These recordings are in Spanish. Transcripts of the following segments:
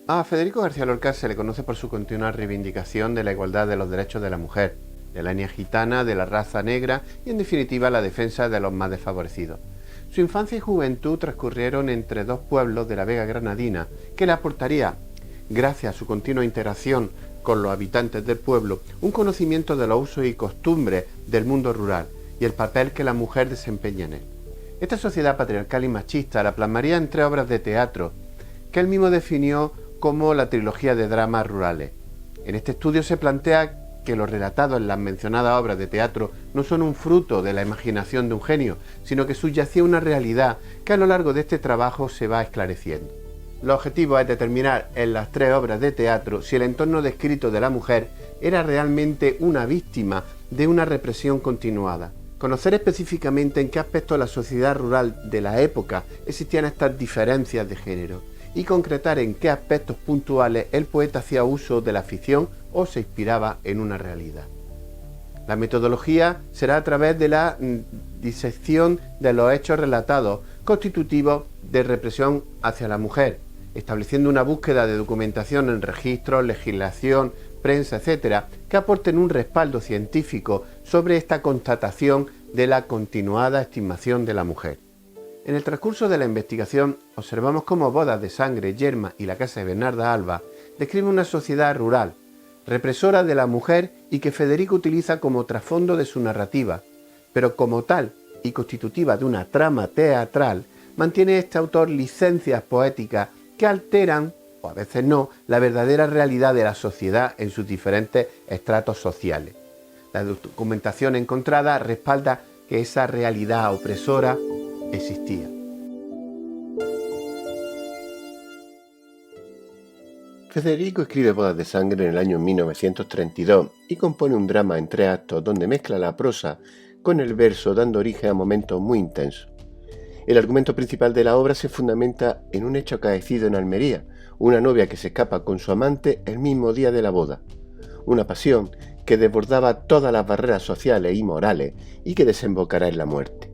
A Federico García Lorca se le conoce por su continua reivindicación de la igualdad de los derechos de la mujer, de la etnia gitana, de la raza negra y, en definitiva, la defensa de los más desfavorecidos. Su infancia y juventud transcurrieron entre dos pueblos de la Vega Granadina, que le aportaría, gracias a su continua interacción con los habitantes del pueblo, un conocimiento de los usos y costumbres del mundo rural y el papel que la mujer desempeña en él. Esta sociedad patriarcal y machista la plasmaría en 3 obras de teatro, que él mismo definió como la trilogía de dramas rurales. En este estudio se plantea que los relatados en las mencionadas obras de teatro no son un fruto de la imaginación de un genio, sino que subyacía una realidad que a lo largo de este trabajo se va esclareciendo. El objetivo es determinar en las 3 obras de teatro si el entorno descrito de la mujer era realmente una víctima de una represión continuada. Conocer específicamente en qué aspectos de la sociedad rural de la época existían estas diferencias de género y concretar en qué aspectos puntuales el poeta hacía uso de la ficción o se inspiraba en una realidad. La metodología será a través de la disección de los hechos relatados constitutivos de represión hacia la mujer, estableciendo una búsqueda de documentación en registros, legislación, prensa, etcétera, que aporten un respaldo científico sobre esta constatación de la continuada estigmación de la mujer. En el transcurso de la investigación observamos cómo Bodas de Sangre, Yerma y la casa de Bernarda Alba describen una sociedad rural, represora de la mujer y que Federico utiliza como trasfondo de su narrativa, pero como tal y constitutiva de una trama teatral, mantiene este autor licencias poéticas que alteran, o a veces no, la verdadera realidad de la sociedad en sus diferentes estratos sociales. La documentación encontrada respalda que esa realidad opresora existía. Federico escribe Bodas de Sangre en el año 1932 y compone un drama en 3 actos donde mezcla la prosa con el verso, dando origen a momentos muy intensos. El argumento principal de la obra se fundamenta en un hecho acaecido en Almería, una novia que se escapa con su amante el mismo día de la boda, una pasión que desbordaba todas las barreras sociales y morales y que desembocará en la muerte.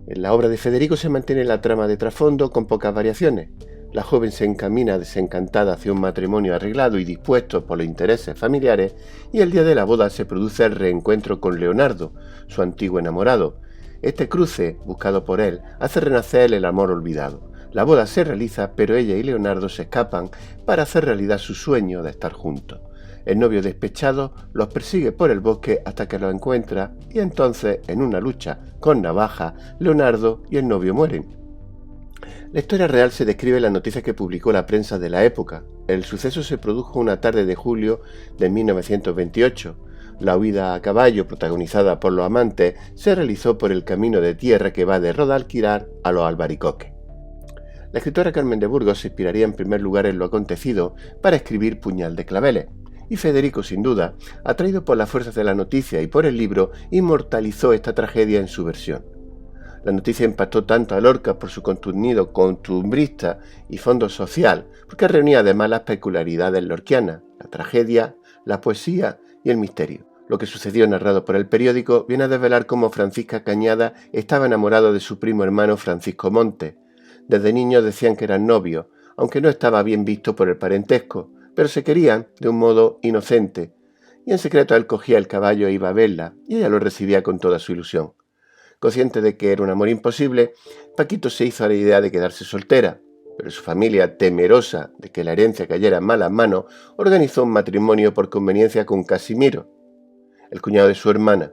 En la obra de Federico se mantiene la trama de trasfondo con pocas variaciones. La joven se encamina desencantada hacia un matrimonio arreglado y dispuesto por los intereses familiares, y el día de la boda se produce el reencuentro con Leonardo, su antiguo enamorado. Este cruce, buscado por él, hace renacer el amor olvidado. La boda se realiza, pero ella y Leonardo se escapan para hacer realidad su sueño de estar juntos. El novio despechado los persigue por el bosque hasta que los encuentra y entonces, en una lucha con navaja, Leonardo y el novio mueren. La historia real se describe en las noticias que publicó la prensa de la época. El suceso se produjo una tarde de julio de 1928. La huida a caballo, protagonizada por los amantes, se realizó por el camino de tierra que va de Rodalquilar a los Albaricoques. La escritora Carmen de Burgos se inspiraría en primer lugar en lo acontecido para escribir Puñal de Claveles, y Federico, sin duda, atraído por las fuerzas de la noticia y por el libro, inmortalizó esta tragedia en su versión. La noticia impactó tanto a Lorca por su contenido costumbrista y fondo social, porque reunía además las peculiaridades lorquianas, la tragedia, la poesía y el misterio. Lo que sucedió narrado por el periódico viene a desvelar cómo Francisca Cañada estaba enamorado de su primo hermano Francisco Montes. Desde niños decían que eran novios, aunque no estaba bien visto por el parentesco, pero se querían de un modo inocente, y en secreto él cogía el caballo e iba a verla, y ella lo recibía con toda su ilusión. Consciente de que era un amor imposible, Paquito se hizo a la idea de quedarse soltera, pero su familia, temerosa de que la herencia cayera en malas manos, organizó un matrimonio por conveniencia con Casimiro, el cuñado de su hermana.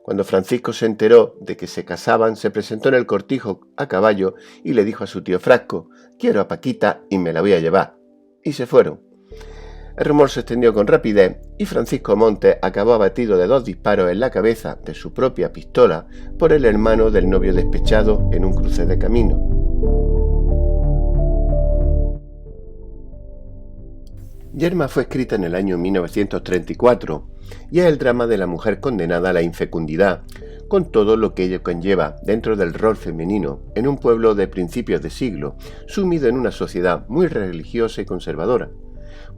Cuando Francisco se enteró de que se casaban, se presentó en el cortijo a caballo y le dijo a su tío Frasco: «Quiero a Paquita y me la voy a llevar». Y se fueron. El rumor se extendió con rapidez y Francisco Montes acabó abatido de 2 disparos en la cabeza de su propia pistola por el hermano del novio despechado en un cruce de camino. Yerma fue escrita en el año 1934 y es el drama de la mujer condenada a la infecundidad, con todo lo que ello conlleva dentro del rol femenino en un pueblo de principios de siglo, sumido en una sociedad muy religiosa y conservadora.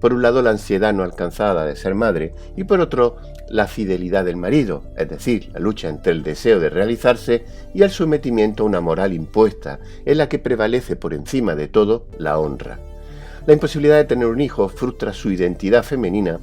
Por un lado, la ansiedad no alcanzada de ser madre, y por otro, la fidelidad del marido, es decir, la lucha entre el deseo de realizarse y el sometimiento a una moral impuesta, en la que prevalece por encima de todo la honra. La imposibilidad de tener un hijo frustra su identidad femenina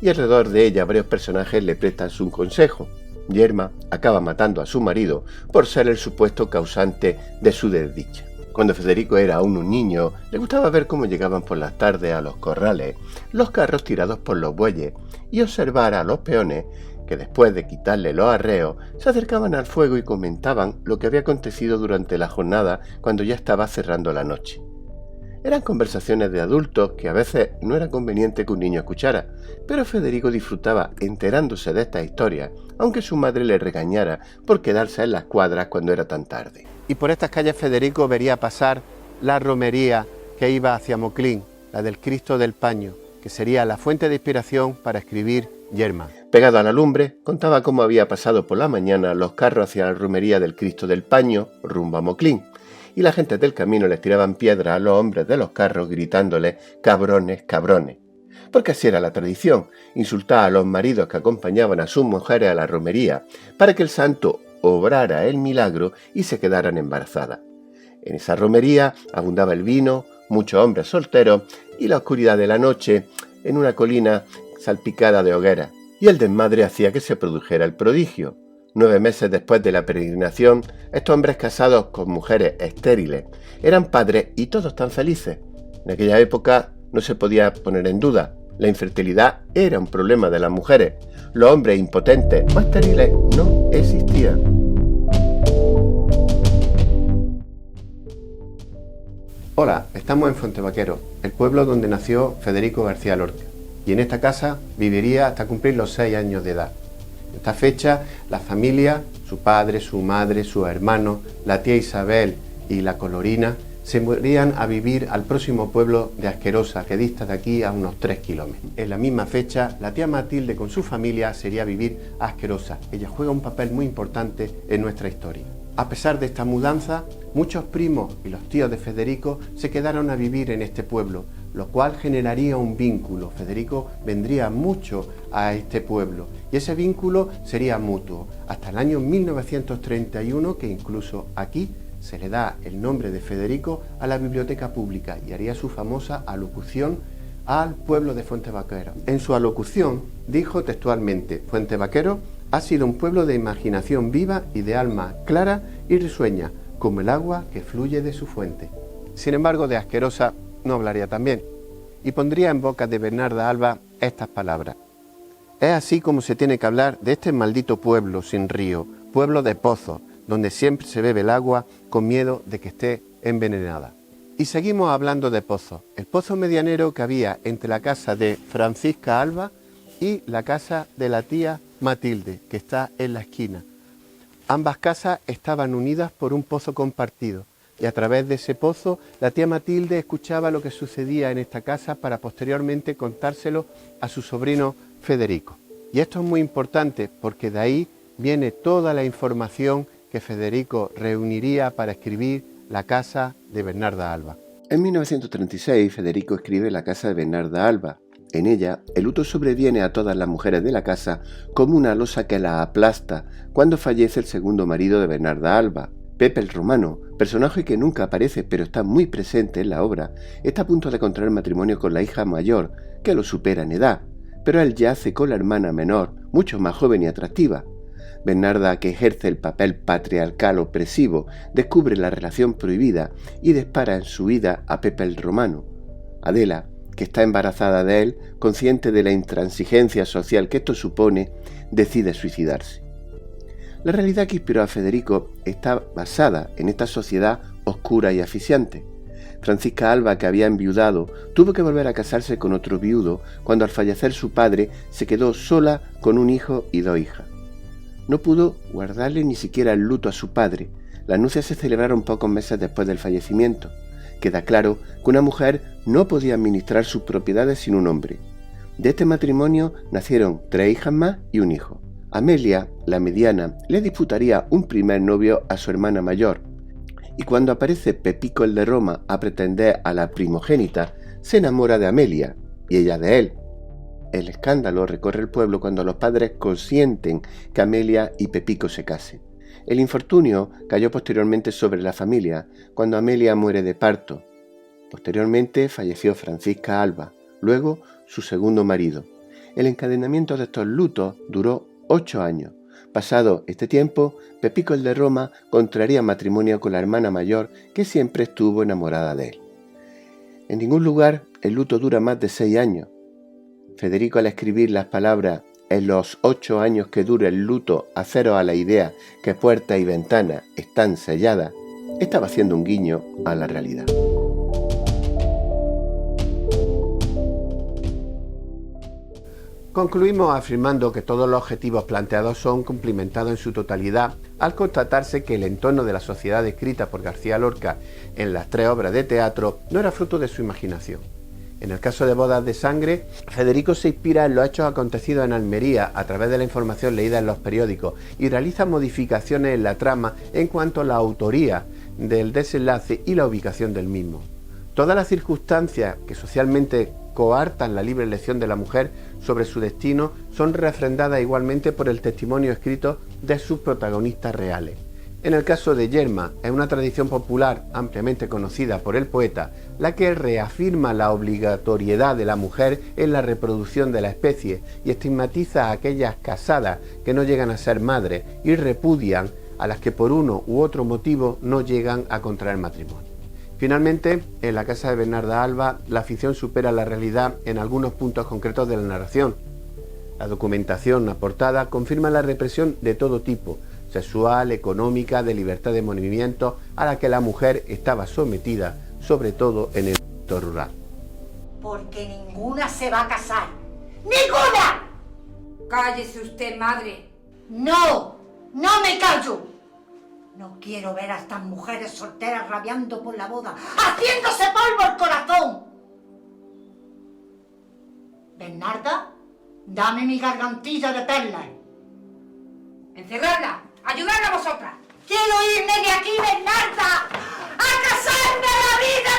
y alrededor de ella varios personajes le prestan su consejo. Yerma acaba matando a su marido por ser el supuesto causante de su desdicha. Cuando Federico era aún un niño, le gustaba ver cómo llegaban por las tardes a los corrales los carros tirados por los bueyes y observar a los peones que después de quitarle los arreos se acercaban al fuego y comentaban lo que había acontecido durante la jornada cuando ya estaba cerrando la noche. Eran conversaciones de adultos que a veces no era conveniente que un niño escuchara, pero Federico disfrutaba enterándose de estas historias, aunque su madre le regañara por quedarse en las cuadras cuando era tan tarde. Y por estas calles Federico vería pasar la romería que iba hacia Moclín, la del Cristo del Paño, que sería la fuente de inspiración para escribir Yerma. Pegado a la lumbre, contaba cómo había pasado por la mañana los carros hacia la romería del Cristo del Paño, rumbo a Moclín, y la gente del camino les tiraban piedras a los hombres de los carros gritándoles «cabrones, cabrones». Porque así era la tradición, insultar a los maridos que acompañaban a sus mujeres a la romería para que el santo obrara el milagro y se quedaran embarazadas. En esa romería abundaba el vino, muchos hombres solteros y la oscuridad de la noche en una colina salpicada de hogueras, y el desmadre hacía que se produjera el prodigio. 9 meses después de la peregrinación, estos hombres casados con mujeres estériles eran padres y todos tan felices. En aquella época no se podía poner en duda. La infertilidad era un problema de las mujeres. Los hombres impotentes o estériles no existían. Hola, estamos en Fuentevaquero, el pueblo donde nació Federico García Lorca, y en esta casa viviría hasta cumplir los 6 años de edad. En esta fecha, la familia, su padre, su madre, sus hermanos, la tía Isabel y la Colorina, se irían a vivir al próximo pueblo de Asquerosa, que dista de aquí a unos 3 kilómetros. En la misma fecha, la tía Matilde con su familia se iría a vivir a Asquerosa. Ella juega un papel muy importante en nuestra historia. A pesar de esta mudanza, muchos primos y los tíos de Federico se quedaron a vivir en este pueblo, lo cual generaría un vínculo. Federico vendría mucho a este pueblo y ese vínculo sería mutuo, hasta el año 1931, que incluso aquí se le da el nombre de Federico a la biblioteca pública y haría su famosa alocución al pueblo de Fuentevaquero. En su alocución dijo textualmente: Fuentevaquero ha sido un pueblo de imaginación viva y de alma clara y risueña, como el agua que fluye de su fuente. Sin embargo, de Asquerosa no hablaría también, y pondría en boca de Bernarda Alba estas palabras: es así como se tiene que hablar de este maldito pueblo sin río, pueblo de pozos, donde siempre se bebe el agua con miedo de que esté envenenada. Y seguimos hablando de pozos, el pozo medianero que había entre la casa de Francisca Alba y la casa de la tía Matilde, que está en la esquina. Ambas casas estaban unidas por un pozo compartido, y a través de ese pozo la tía Matilde escuchaba lo que sucedía en esta casa para posteriormente contárselo a su sobrino Federico. Y esto es muy importante porque de ahí viene toda la información que Federico reuniría para escribir La casa de Bernarda Alba. En 1936, Federico escribe La casa de Bernarda Alba. En ella, el luto sobreviene a todas las mujeres de la casa como una losa que la aplasta cuando fallece el segundo marido de Bernarda Alba. Pepe el Romano, personaje que nunca aparece pero está muy presente en la obra, está a punto de contraer matrimonio con la hija mayor, que lo supera en edad, pero él yace con la hermana menor, mucho más joven y atractiva. Bernarda, que ejerce el papel patriarcal opresivo, descubre la relación prohibida y dispara en su huida a Pepe el Romano. Adela, que está embarazada de él, consciente de la intransigencia social que esto supone, decide suicidarse. La realidad que inspiró a Federico está basada en esta sociedad oscura y asfixiante. Francisca Alba, que había enviudado, tuvo que volver a casarse con otro viudo cuando al fallecer su padre se quedó sola con un hijo y 2 hijas. No pudo guardarle ni siquiera el luto a su padre. Las nupcias se celebraron pocos meses después del fallecimiento. Queda claro que una mujer no podía administrar sus propiedades sin un hombre. De este matrimonio nacieron 3 hijas más y un hijo. Amelia, la mediana, le disputaría un primer novio a su hermana mayor. Y cuando aparece Pepico el de Roma a pretender a la primogénita, se enamora de Amelia y ella de él. El escándalo recorre el pueblo cuando los padres consienten que Amelia y Pepico se casen. El infortunio cayó posteriormente sobre la familia, cuando Amelia muere de parto. Posteriormente falleció Francisca Alba, luego su segundo marido. El encadenamiento de estos lutos duró 8 años. Pasado este tiempo, Pepico el de Roma contraría matrimonio con la hermana mayor, que siempre estuvo enamorada de él. En ningún lugar el luto dura más de 6 años. Federico, al escribir las palabras "en los 8 años que dure el luto, haceros a la idea que puertas y ventanas están selladas", estaba haciendo un guiño a la realidad. Concluimos afirmando que todos los objetivos planteados son cumplimentados en su totalidad al constatarse que el entorno de la sociedad descrita por García Lorca en las 3 obras de teatro no era fruto de su imaginación. En el caso de Bodas de Sangre, Federico se inspira en los hechos acontecidos en Almería a través de la información leída en los periódicos y realiza modificaciones en la trama en cuanto a la autoría del desenlace y la ubicación del mismo. Todas las circunstancias que socialmente coartan la libre elección de la mujer sobre su destino son refrendadas igualmente por el testimonio escrito de sus protagonistas reales. En el caso de Yerma, es una tradición popular ampliamente conocida por el poeta, la que reafirma la obligatoriedad de la mujer en la reproducción de la especie y estigmatiza a aquellas casadas que no llegan a ser madres y repudian a las que por uno u otro motivo no llegan a contraer matrimonio. Finalmente, en la casa de Bernarda Alba, la ficción supera la realidad en algunos puntos concretos de la narración. La documentación aportada confirma la represión de todo tipo, sexual, económica, de libertad de movimiento, a la que la mujer estaba sometida, sobre todo en el ámbito rural. Porque ninguna se va a casar. ¡Ninguna! Cállese usted, madre. No, no me callo. No quiero ver a estas mujeres solteras rabiando por la boda, haciéndose polvo el corazón. Bernarda, dame mi gargantilla de perlas. Encerradla. ¡Ayudadla vosotras! ¡Quiero irme de aquí, Bernarda! ¡A casarme a la vida